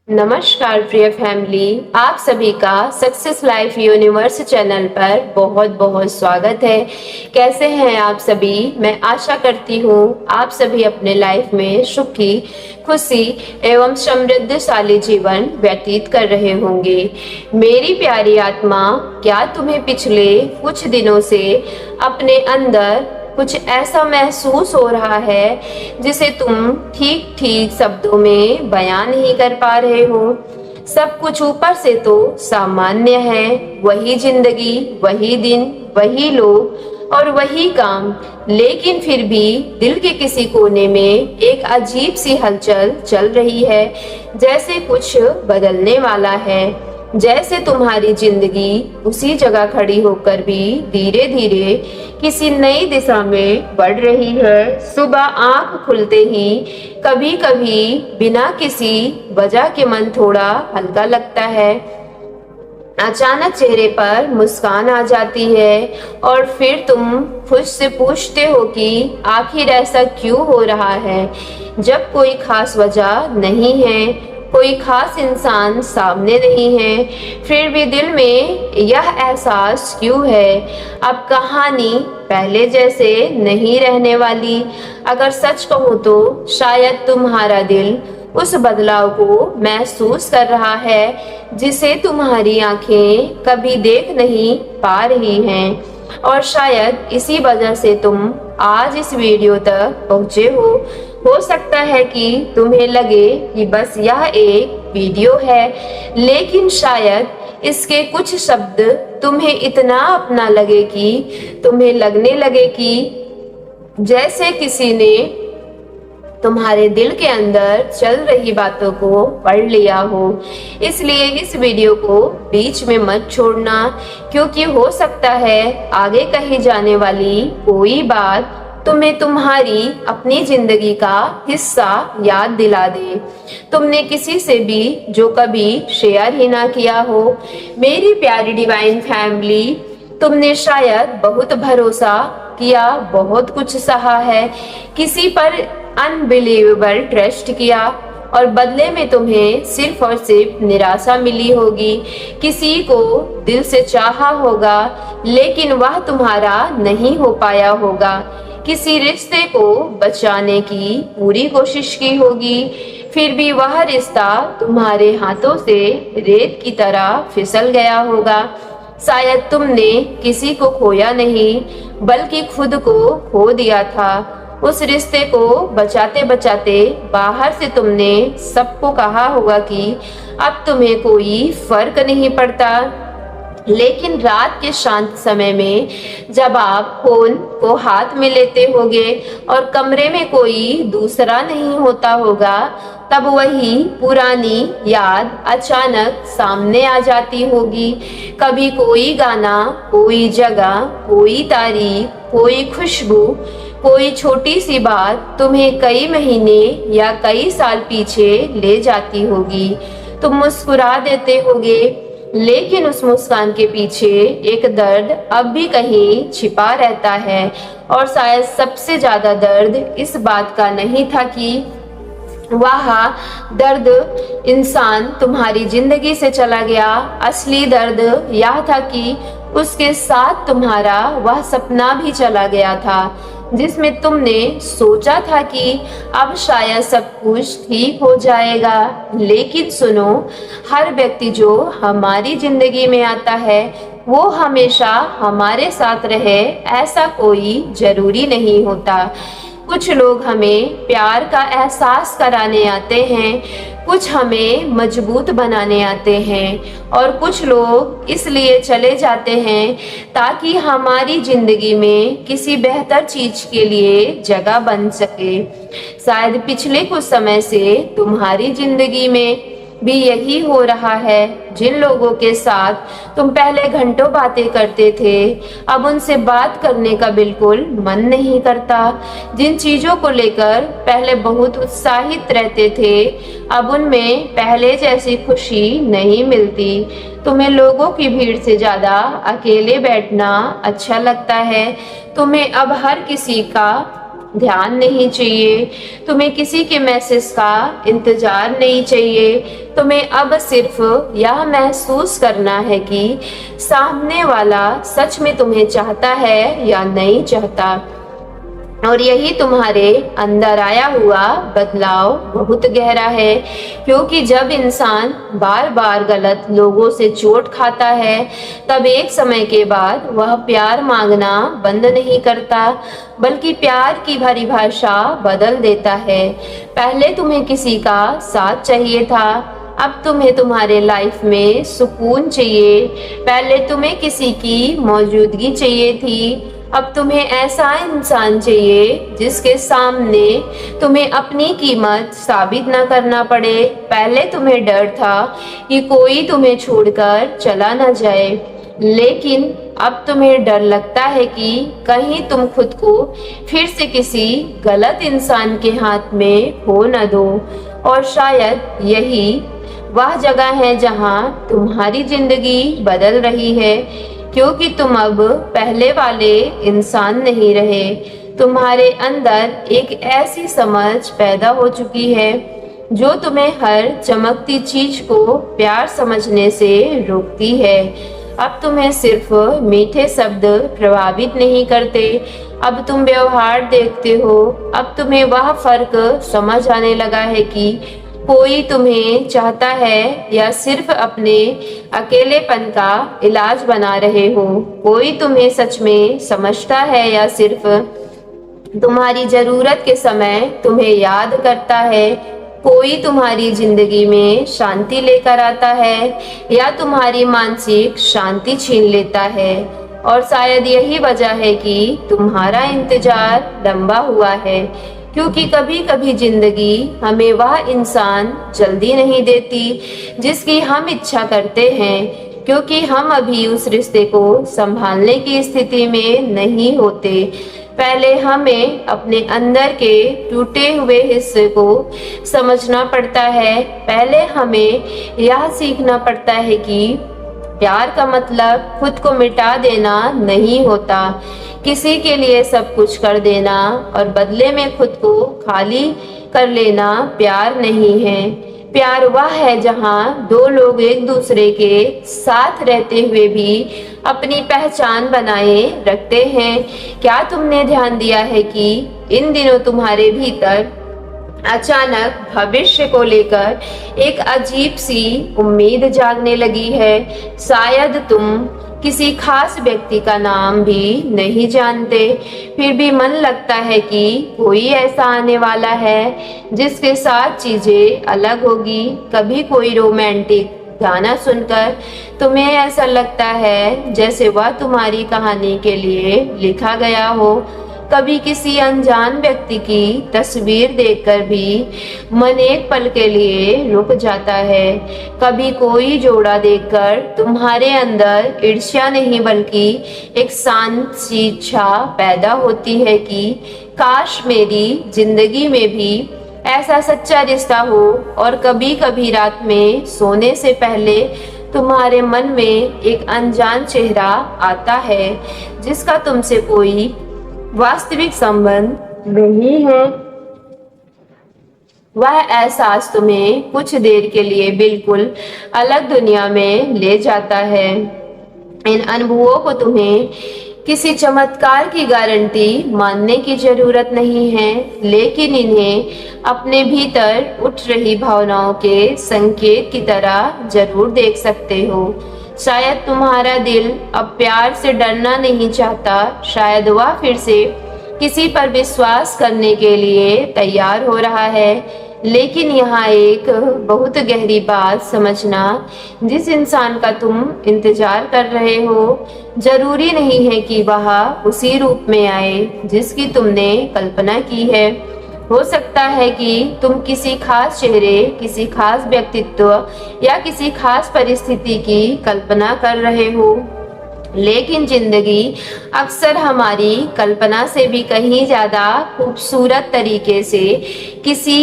नमस्कार प्रिय फैमिली, आप सभी का सक्सेस लाइफ यूनिवर्स चैनल पर बहुत बहुत स्वागत है। कैसे हैं आप सभी? मैं आशा करती हूँ आप सभी अपने लाइफ में सुखी, खुशी एवं समृद्धशाली जीवन व्यतीत कर रहे होंगे। मेरी प्यारी आत्मा, क्या तुम्हें पिछले कुछ दिनों से अपने अंदर कुछ ऐसा महसूस हो रहा है जिसे तुम ठीक ठीक शब्दों में बयान नहीं कर पा रहे हो? सब कुछ ऊपर से तो सामान्य है, वही जिंदगी, वही दिन, वही लोग और वही काम, लेकिन फिर भी दिल के किसी कोने में एक अजीब सी हलचल चल रही है, जैसे कुछ बदलने वाला है। जैसे तुम्हारी जिंदगी उसी जगह खड़ी होकर भी धीरे धीरे किसी नई दिशा में बढ़ रही है। सुबह आंख खुलते ही कभी कभी बिना किसी वजह के मन थोड़ा हल्का लगता है। अचानक चेहरे पर मुस्कान आ जाती है और फिर तुम खुद से पूछते हो कि आखिर ऐसा क्यों हो रहा है, जब कोई खास वजह नहीं है, कोई खास इंसान सामने नहीं है, फिर भी दिल में यह एहसास क्यों है? अब कहानी पहले जैसे नहीं रहने वाली। अगर सच कहूँ तो शायद तुम्हारा दिल उस बदलाव को महसूस कर रहा है जिसे तुम्हारी आंखें कभी देख नहीं पा रही हैं, और शायद इसी वजह से तुम आज इस वीडियो तक पहुंचे हो। हो सकता है कि तुम्हें लगे कि बस यह एक वीडियो है, लेकिन शायद इसके कुछ शब्द तुम्हें इतना अपना लगे कि तुम्हें लगने लगे कि जैसे किसी ने तुम्हारे दिल के अंदर चल रही बातों को पढ़ लिया हो। इसलिए इस वीडियो को बीच में मत छोड़ना, क्योंकि हो सकता है आगे कही जाने वाली कोई बात तुम्हें तुम्हारी अपनी जिंदगी का हिस्सा याद दिला दे। तुमने किसी से भी जो कभी शेयर ही ना किया हो। मेरी प्यारी डिवाइन फैमिली, तुमने शायद बहुत भरोसा किया, बहुत कुछ सहा है, किसी पर अनबिलीवेबल ट्रस्ट किया और बदले में तुम्हें सिर्फ और सिर्फ निराशा मिली होगी। किसी को दिल से चाहा होगा, लेकिन वह तुम्हारा नहीं हो पाया होगा। किसी रिश्ते को बचाने की पूरी कोशिश की होगी, फिर भी वह रिश्ता तुम्हारे हाथों से रेत की तरह फिसल गया होगा। शायद तुमने किसी को खोया नहीं, बल्कि खुद को खो दिया था। उस रिश्ते को बचाते बचाते बाहर से तुमने सबको कहा होगा कि अब तुम्हें कोई फर्क नहीं पड़ता, लेकिन रात के शांत समय में जब आप फोन को हाथ में लेते होगे और कमरे में कोई दूसरा नहीं होता होगा, तब वही पुरानी याद अचानक सामने आ जाती होगी। कभी कोई गाना, कोई जगह, कोई तारीख, कोई खुशबू, कोई छोटी सी बात तुम्हें कई महीने या कई साल पीछे ले जाती होगी। तुम मुस्कुरा देते होगे, लेकिन उस मुस्कान के पीछे एक दर्द अब भी कहीं छिपा रहता है। और शायद सबसे ज्यादा दर्द इस बात का नहीं था कि वह दर्द इंसान तुम्हारी जिंदगी से चला गया। असली दर्द यह था कि उसके साथ तुम्हारा वह सपना भी चला गया था, जिसमें तुमने सोचा था कि अब शायद सब कुछ ठीक हो जाएगा। लेकिन सुनो, हर व्यक्ति जो हमारी जिंदगी में आता है वो हमेशा हमारे साथ रहे, ऐसा कोई जरूरी नहीं होता। कुछ लोग हमें प्यार का एहसास कराने आते हैं, कुछ हमें मजबूत बनाने आते हैं, और कुछ लोग इसलिए चले जाते हैं ताकि हमारी जिंदगी में किसी बेहतर चीज के लिए जगह बन सके। शायद पिछले कुछ समय से तुम्हारी जिंदगी में भी यही हो रहा है। जिन लोगों के साथ तुम पहले घंटों बातें करते थे, अब उनसे बात करने का बिल्कुल मन नहीं करता। जिन चीजों को लेकर पहले बहुत उत्साहित रहते थे, अब उनमें पहले जैसी खुशी नहीं मिलती। तुम्हें लोगों की भीड़ से ज्यादा अकेले बैठना अच्छा लगता है। तुम्हें अब हर किसी का ध्यान नहीं चाहिए, तुम्हें किसी के मैसेज का इंतजार नहीं चाहिए। तुम्हें अब सिर्फ यह महसूस करना है कि सामने वाला सच में तुम्हें चाहता है या नहीं चाहता। और यही तुम्हारे अंदर आया हुआ बदलाव बहुत गहरा है, क्योंकि जब इंसान बार बार गलत लोगों से चोट खाता है, तब एक समय के बाद वह प्यार मांगना बंद नहीं करता, बल्कि प्यार की परिभाषा बदल देता है। पहले तुम्हें किसी का साथ चाहिए था, अब तुम्हें तुम्हारे लाइफ में सुकून चाहिए। पहले तुम्हें किसी की मौजूदगी चाहिए थी, अब तुम्हें ऐसा इंसान चाहिए जिसके सामने तुम्हें अपनी कीमत साबित न करना पड़े। पहले तुम्हें डर था कि कोई तुम्हें छोड़कर चला न जाए, लेकिन अब तुम्हें डर लगता है कि कहीं तुम खुद को फिर से किसी गलत इंसान के हाथ में खो न दो। और शायद यही वह जगह है जहां तुम्हारी जिंदगी बदल रही है, क्योंकि तुम अब पहले वाले इंसान नहीं रहे। तुम्हारे अंदर एक ऐसी समझ पैदा हो चुकी है जो तुम्हें हर चमकती चीज को प्यार समझने से रोकती है। अब तुम्हें सिर्फ मीठे शब्द प्रभावित नहीं करते, अब तुम व्यवहार देखते हो। अब तुम्हें वह फर्क समझ आने लगा है कि कोई तुम्हें चाहता है या सिर्फ अपने अकेलेपन का इलाज बना रहे हो। कोई तुम्हें सच में समझता है या सिर्फ तुम्हारी जरूरत के समय तुम्हें याद करता है। कोई तुम्हारी जिंदगी में शांति लेकर आता है या तुम्हारी मानसिक शांति छीन लेता है। और शायद यही वजह है कि तुम्हारा इंतजार लंबा हुआ है, क्योंकि कभी कभी जिंदगी हमें वह इंसान जल्दी नहीं देती जिसकी हम इच्छा करते हैं, क्योंकि हम अभी उस रिश्ते को संभालने की स्थिति में नहीं होते। पहले हमें अपने अंदर के टूटे हुए हिस्से को समझना पड़ता है। पहले हमें यह सीखना पड़ता है कि प्यार का मतलब खुद को मिटा देना नहीं होता, किसी के लिए सब कुछ कर देना और बदले में खुद को खाली कर लेना प्यार नहीं है। प्यार वह है जहाँ दो लोग एक दूसरे के साथ रहते हुए भी अपनी पहचान बनाए रखते हैं। क्या तुमने ध्यान दिया है कि इन दिनों तुम्हारे भीतर अचानक भविष्य को लेकर एक अजीब सी उम्मीद जागने लगी है? शायद तुम किसी खास व्यक्ति का नाम भी नहीं जानते, फिर भी मन लगता है कि कोई ऐसा आने वाला है जिसके साथ चीजें अलग होगी। कभी कोई रोमांटिक गाना सुनकर तुम्हें ऐसा लगता है जैसे वह तुम्हारी कहानी के लिए लिखा गया हो। कभी किसी अनजान व्यक्ति की तस्वीर देखकर भी मन एक पल के लिए रुक जाता है। कभी कोई जोड़ा देखकर तुम्हारे अंदर ईर्ष्या नहीं बल्कि एक शांत सी इच्छा पैदा होती है कि काश मेरी जिंदगी में भी ऐसा सच्चा रिश्ता हो। और कभी कभी रात में सोने से पहले तुम्हारे मन में एक अनजान चेहरा आता है जिसका तुमसे कोई वास्तविक संबंध नहीं है। वह एहसास तुम्हें कुछ देर के लिए बिल्कुल अलग दुनिया में ले जाता है। इन अनुभवों को तुम्हें किसी चमत्कार की गारंटी मानने की जरूरत नहीं है, लेकिन इन्हें अपने भीतर उठ रही भावनाओं के संकेत की तरह जरूर देख सकते हो। शायद तुम्हारा दिल अब प्यार से डरना नहीं चाहता, शायद वह फिर से किसी पर विश्वास करने के लिए तैयार हो रहा है। लेकिन यहाँ एक बहुत गहरी बात समझना, जिस इंसान का तुम इंतजार कर रहे हो जरूरी नहीं है कि वह उसी रूप में आए जिसकी तुमने कल्पना की है। हो सकता है कि तुम किसी खास चेहरे, किसी खास व्यक्तित्व या किसी खास परिस्थिति की कल्पना कर रहे हो, लेकिन जिंदगी अक्सर हमारी कल्पना से भी कहीं ज्यादा खूबसूरत तरीके से किसी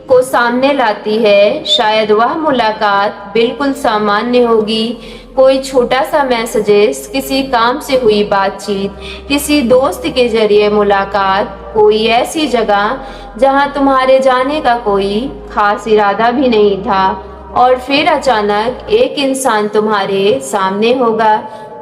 को सामने लाती है। शायद वह मुलाकात बिल्कुल सामान्य होगी, कोई छोटा सा मैसेजेस, किसी काम से हुई बातचीत, किसी दोस्त के जरिए मुलाकात, कोई ऐसी जगह जहां तुम्हारे जाने का कोई खास इरादा भी नहीं था, और फिर अचानक एक इंसान तुम्हारे सामने होगा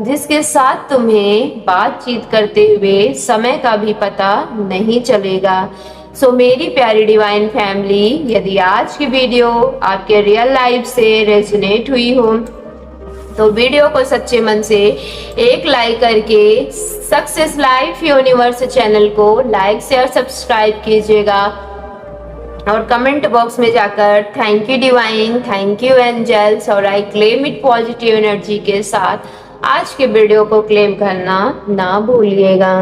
जिसके साथ तुम्हें बातचीत करते हुए समय का भी पता नहीं चलेगा। सो मेरी प्यारी डिवाइन फैमिली, यदि आज की वीडियो आपके रियल लाइफ से रेजोनेट हुई हो तो वीडियो को सच्चे मन से एक लाइक करके सक्सेस लाइफ यूनिवर्स चैनल को लाइक शेयर सब्सक्राइब कीजिएगा, और कमेंट बॉक्स में जाकर thank you divine, thank you angels और I claim it positive energy के साथ आज के वीडियो को क्लेम करना ना भूलिएगा।